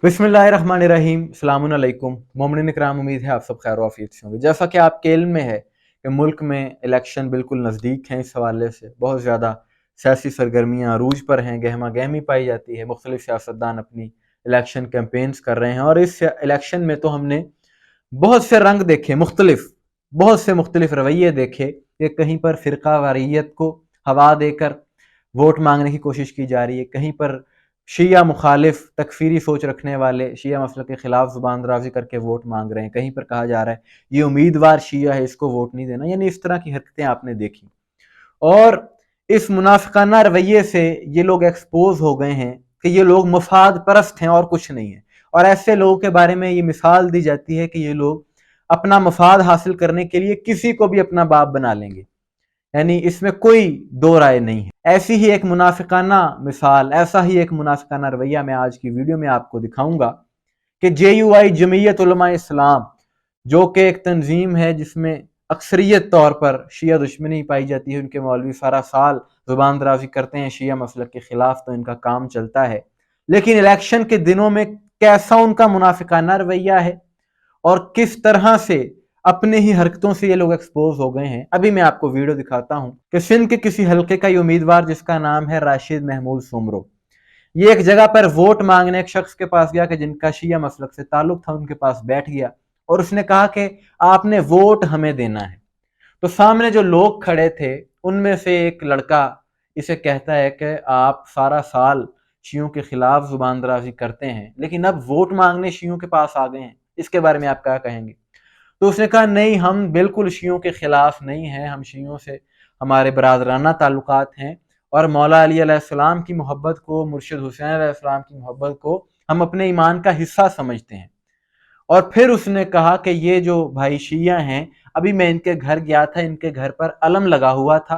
बिस्मिल्लाहिर्रहमानिर्रहीम, अस्सलामुन अलैकुम मोमिनीन इकराम। उम्मीद है आप सब खैर व आफियत से होंगे। जैसा कि आपके इल्म में है कि मुल्क में इलेक्शन बिल्कुल नज़दीक हैं, इस हवाले से बहुत ज़्यादा सियासी सरगर्मियाँ अरूज पर हैं, गहमा गहमी पाई जाती है। मुख्तलिफ सियासतदान अपनी इलेक्शन कैंपेन्स कर रहे हैं और इस इलेक्शन में तो हमने बहुत से रंग देखे, बहुत से मुख्तलिफ रवैये देखे कि कहीं पर फ़िरका वारियत को हवा देकर वोट मांगने की कोशिश की जा रही है, कहीं पर शिया मुखालिफ तकफीरी सोच रखने वाले शिया मसलक के खिलाफ ज़ुबान दराजी करके वोट मांग रहे हैं, कहीं पर कहा जा रहा है ये उम्मीदवार शिया है, इसको वोट नहीं देना। यानी इस तरह की हरकतें आपने देखी और इस मुनाफिकाना रवैये से ये लोग एक्सपोज हो गए हैं कि ये लोग मफाद परस्त हैं और कुछ नहीं है। और ऐसे लोगों के बारे में ये मिसाल दी जाती है कि ये लोग अपना मफाद हासिल करने के लिए किसी को भी अपना बाप बना लेंगे। यानी इसमें कोई दो राय नहीं है। ऐसी ही एक मुनाफिकाना मिसाल, ऐसा ही एक मुनाफिकाना रवैया मैं आज की वीडियो में आपको दिखाऊंगा कि JUI जमीयत उलमा इस्लाम, जो कि एक तंजीम है जिसमें अक्सरियत तौर पर शिया दुश्मनी पाई जाती है, उनके मौलवी सारा साल जुबान दराजी करते हैं शिया मसलक के खिलाफ, तो इनका काम चलता है। लेकिन इलेक्शन के दिनों में कैसा उनका मुनाफिकाना रवैया है और किस तरह से अपने ही हरकतों से ये लोग एक्सपोज हो गए हैं, अभी मैं आपको वीडियो दिखाता हूं कि सिंध के किसी हलके का ये उम्मीदवार जिसका नाम है राशिद महमूद सुमरो, ये एक जगह पर वोट मांगने एक शख्स के पास गया कि जिनका शिया मसलक से ताल्लुक था, उनके पास बैठ गया और उसने कहा कि आपने वोट हमें देना है। तो सामने जो लोग खड़े थे उनमें से एक लड़का इसे कहता है कि आप सारा साल शियों के खिलाफ जुबान दराजी करते हैं, लेकिन अब वोट मांगने शियों के पास आ गए हैं, इसके बारे में आप क्या कहेंगे? तो उसने कहा नहीं, हम बिल्कुल शियों के खिलाफ नहीं हैं, हम शियों से हमारे बरादराना ताल्लुकात हैं और मौला अली अलैहिस्सलाम की मोहब्बत को, मुर्शिद हुसैन अलैहिस्सलाम की मोहब्बत को हम अपने ईमान का हिस्सा समझते हैं। और फिर उसने कहा कि ये जो भाई शिया हैं, अभी मैं इनके घर गया था, इनके घर पर अलम लगा हुआ था,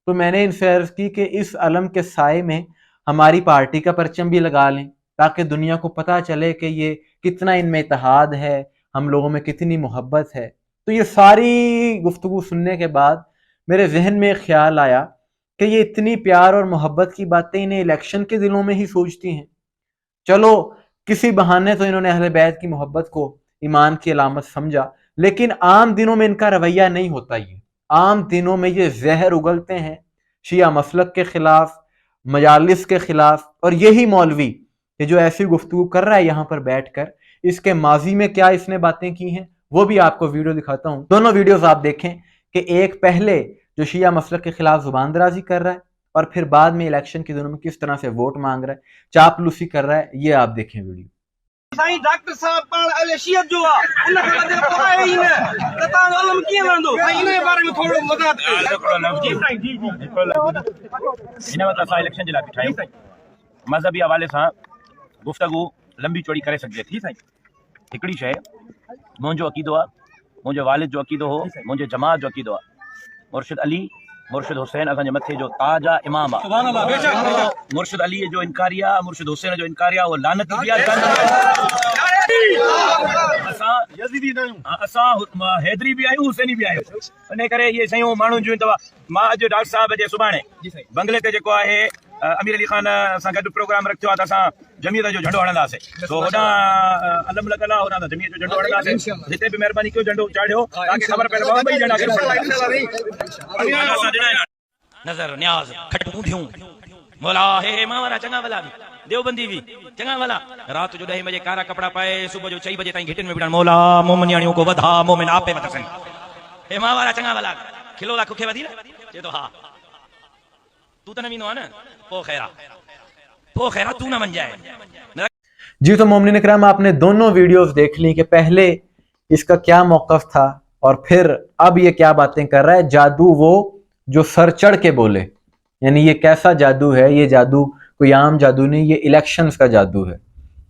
तो मैंने इनसे अर्ज की कि इस अलम के साए में हमारी पार्टी का परचम भी लगा लें ताकि दुनिया को पता चले कि ये कितना इनमें इत्तेहाद है, हम लोगों में कितनी मोहब्बत है। तो ये सारी गुफ्तगू सुनने के बाद मेरे जहन में एक ख्याल आया कि ये इतनी प्यार और मोहब्बत की बातें इन्हें इलेक्शन के दिनों में ही सोचती हैं। चलो किसी बहाने तो इन्होंने अहले बैत की मोहब्बत को ईमान की अलामत समझा, लेकिन आम दिनों में इनका रवैया नहीं होता। ये आम दिनों में ये जहर उगलते हैं शिया मसलक के खिलाफ, मजालिस के खिलाफ। और यही मौलवी कि जो ऐसी गुफ्तगू कर रहा है यहाँ पर बैठकर, इसके माजी में क्या इसने बातें की हैं वो भी आपको वीडियो दिखाता हूँ। दोनों वीडियोस आप देखें कि एक पहले जो शिया मसलक के खिलाफ जुबान दराजी कर रहा है और फिर बाद में इलेक्शन के दिनों में किस तरह से वोट मांग रहा है, चापलूसी कर रहा है, ये आप देखें वीडियो। साईं डॉक्टर साहब पाण अलशियत जो आहे उन खे वधीक को आहे ई न त तव्हां आलम कीअं वेंदो साईं, इन जे बारे में थोरो वज़ाहत कयो। जी साईं, जी हिन वक़्तु असां इलेक्शन जे लाइ बीठा आहियूं। मज़हबी हवाले सां गुफ़्तगू लंबी चौड़ी करे सघिजे थी। साईं हिकिड़ी शइ मुंहिंजो अक़ीदो आहे, मुंहिंजे वालिद जो अक़ीदो हो, मुंहिंजे जमात जो अक़ीदो आहे, मुर्शिद अली मुर्शिद हुसैन असांजे मथे जो ताज आहे, इमाम आहे। मुर्शिद अली जो इनकारी आहे, मुर्शिद हुसैन जो इनकारी आहे, उहो लानती बि आहे। असां हैदरी बि आहियूं, हुसैनी बि आहियूं। इन करे इहे शयूं माण्हू जूं अथव। मां अॼु डॉक्टर साहब जे सुभाणे बंगले ते जेको आहे अमीर अली ख़ान सां गॾु प्रोग्राम रखियो आहे त असां जमीयत जो झंडो हणंदासीं। तो होॾां अलम लॻल आहे, होॾां जमीयत जो झंडो हणंदासीं। हिते बि महिरबानी कयो, झंडो चाढ़ियो ताकि ख़बर पए ॿई झंडा नज़र न्याज़ खटूं थियूं मौला हे मावरा चङा भला बि देवबंदी भी चङा भला रात जो 10 बजे कारा कपड़ा पाए सुबह जो 6 बजे ताईं घिटिन में बिठा मौला मोमनियाणियों को वधा मोमिन आपे मत सन हे मावरा चङा भला खिलो ला कुखे वधी जे तो हा तू त न वींदो आहे न पो खैरा तू न बन जाए। जी तो मोमिनीन इकराम, आपने दोनों वीडियोस देख ली कि पहले इसका क्या मौक़िफ़ था और फिर अब ये क्या बातें कर रहा है। जादू वो जो सर चढ़ के बोले, यानी ये कैसा जादू है? ये जादू कोई आम जादू नहीं, ये इलेक्शंस का जादू है।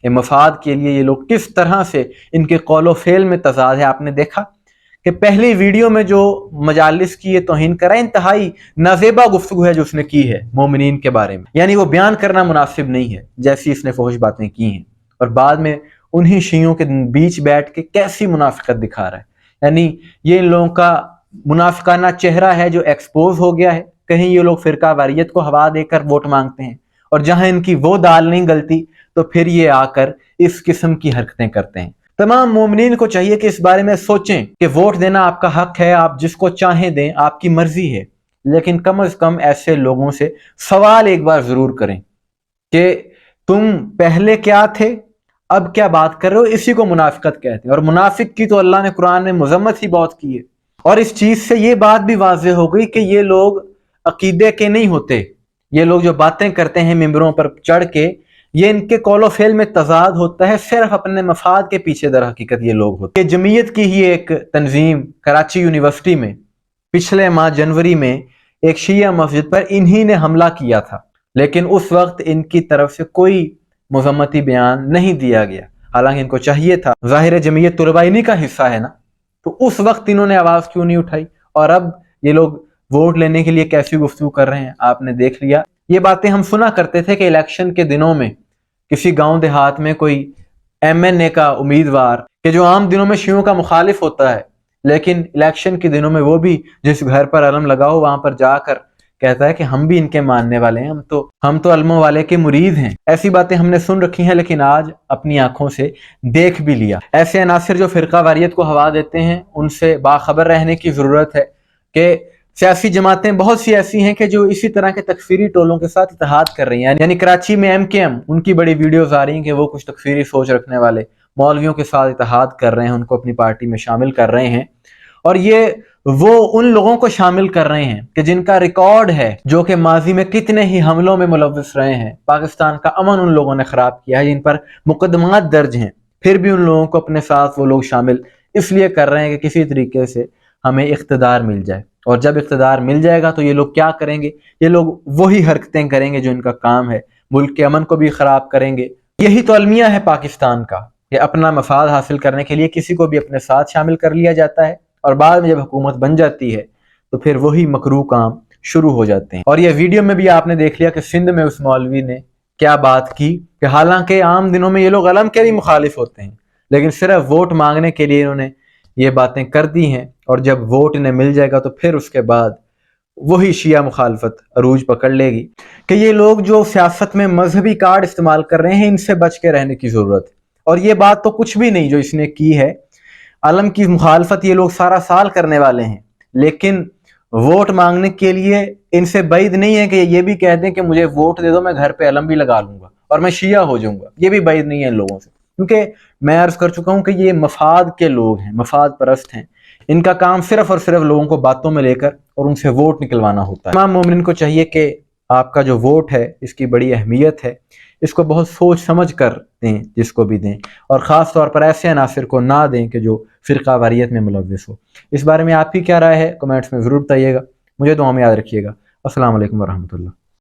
ये मफाद के लिए ये लोग किस तरह से इनके कौलो फेल में तजाद है। आपने देखा कि पहली वीडियो में जो मजालिस की ये तौहीन करा, इंतहाई नाजेबा गुफ्तगू है जो उसने की है मोमिनीन के बारे में, यानी वो बयान करना मुनासिब नहीं है जैसी इसने फौश बातें की हैं। और बाद में उन्हीं शियों के बीच बैठ के कैसी मुनाफिकत दिखा रहा है। यानी ये इन लोगों का मुनाफिकाना चेहरा है जो एक्सपोज हो गया है। कहीं ये लोग फिरका वारियत को हवा देकर वोट मांगते हैं, और जहां इनकी वो दाल नहीं गलती तो फिर ये आकर इस किस्म की हरकतें करते हैं। तमाम मोमिनीन को चाहिए कि इस बारे में सोचें कि वोट देना आपका हक है, आप जिसको चाहें दें, आपकी मर्जी है, लेकिन कम से कम ऐसे लोगों से सवाल एक बार जरूर करें कि तुम पहले क्या थे, अब क्या बात कर रहे हो। इसी को मुनाफिकत कहते हैं, और मुनाफिक की तो अल्लाह ने कुरान में मजम्मत ही बहुत की है। और इस चीज से ये बात भी वाज़ेह हो गई कि ये लोग अकीदे के नहीं होते। ये लोग जो बातें करते हैं मिंबरों पर चढ़ के, ये इनके कौलो फेल में तजाद होता है, सिर्फ अपने मफाद के पीछे दर हकीकत ये लोग होते हैं। जमीयत की ही एक तंजीम कराची यूनिवर्सिटी में पिछले माह जनवरी में एक शिया मस्जिद पर इन्हीं ने हमला किया था, लेकिन उस वक्त इनकी तरफ से कोई मजम्मती बयान नहीं दिया गया, हालांकि इनको चाहिए था। ज़ाहिर है जमीयत तुलबा इन्हीं का हिस्सा है ना, तो उस वक्त इन्होंने आवाज़ क्यों नहीं उठाई। और अब ये लोग वोट लेने के लिए कैसी गुफ्तगू कर रहे हैं आपने देख लिया। ये बातें हम सुना करते थे कि इलेक्शन के दिनों में किसी गांव देहात में कोई MNA का उम्मीदवार कि जो आम दिनों में शियों का मुखालिफ होता है, लेकिन इलेक्शन के दिनों में वो भी जिस घर पर अलम लगा हो वहां पर जाकर कहता है कि हम भी इनके मानने वाले हैं, हम तो अलमों वाले के मुरीद हैं। ऐसी बातें हमने सुन रखी हैं, लेकिन आज अपनी आंखों से देख भी लिया। ऐसे अनासिर जो फिरका वारियत को हवा देते हैं, उनसे बाखबर रहने की जरूरत है कि सियासी जमातें बहुत सी ऐसी हैं कि जो इसी तरह के तकफीरी टोलों के साथ इत्तेहाद कर रही हैं। यानी कराची में MKM, उनकी बड़ी वीडियोज आ रही हैं कि वो कुछ तकफीरी सोच रखने वाले मौलवियों के साथ इत्तेहाद कर रहे हैं, उनको अपनी पार्टी में शामिल कर रहे हैं, और ये वो उन लोगों को शामिल कर रहे हैं कि जिनका रिकॉर्ड है, जो कि माजी में कितने ही हमलों में मुलव्वस रहे हैं। पाकिस्तान का अमन उन लोगों ने खराब किया है, जिन पर मुकदमात दर्ज हैं, फिर भी उन लोगों को अपने साथ वो लोग शामिल इसलिए कर रहे हैं कि किसी तरीके से हमें इख्तिदार मिल जाए। और जब इख्तिदार मिल जाएगा तो ये लोग क्या करेंगे, ये लोग वही हरकतें करेंगे जो इनका काम है, मुल्क के अमन को भी खराब करेंगे। यही तो अलमिया है पाकिस्तान का, कि अपना मफाद हासिल करने के लिए किसी को भी अपने साथ शामिल कर लिया जाता है, और बाद में जब हुकूमत बन जाती है तो फिर वही मकरूह काम शुरू हो जाते हैं। और ये वीडियो में भी आपने देख लिया कि सिंध में उस मौलवी ने क्या बात की कि हालांकि आम दिनों में ये लोग अलम के भी मुखालिफ होते हैं, लेकिन सिर्फ वोट मांगने के लिए इन्होंने ये बातें कर दी हैं, और जब वोट इन्हें मिल जाएगा तो फिर उसके बाद वही शिया मुखालफत अरूज पकड़ लेगी। कि ये लोग जो सियासत में मजहबी कार्ड इस्तेमाल कर रहे हैं, इनसे बच के रहने की जरूरत है। और ये बात तो कुछ भी नहीं जो इसने की है, अलम की मुखालफत ये लोग सारा साल करने वाले हैं, लेकिन वोट मांगने के लिए इनसे बैद नहीं है कि ये भी कह दें कि मुझे वोट दे दो, मैं घर पे अलम भी लगा लूंगा और मैं शिया हो जाऊंगा। ये भी बैद नहीं है इन लोगों से, क्योंकि मैं अर्ज कर चुका हूं कि ये मफाद के लोग हैं, मफाद परस्त हैं। इनका काम सिर्फ और सिर्फ लोगों को बातों में लेकर और उनसे वोट निकलवाना होता है। तमाम मोमिन को चाहिए कि आपका जो वोट है इसकी बड़ी अहमियत है, इसको बहुत सोच समझ कर दें जिसको भी दें, और ख़ास तौर पर ऐसे अनासिर को ना दें कि जो फ़िरका वारियत में मुलव्वस हो। इस बारे में आपकी क्या राय है कमेंट्स में ज़रूर बताइएगा। मुझे दुआ में याद रखिएगा। अस्सलाम वालेकुम वरहमतुल्लाह।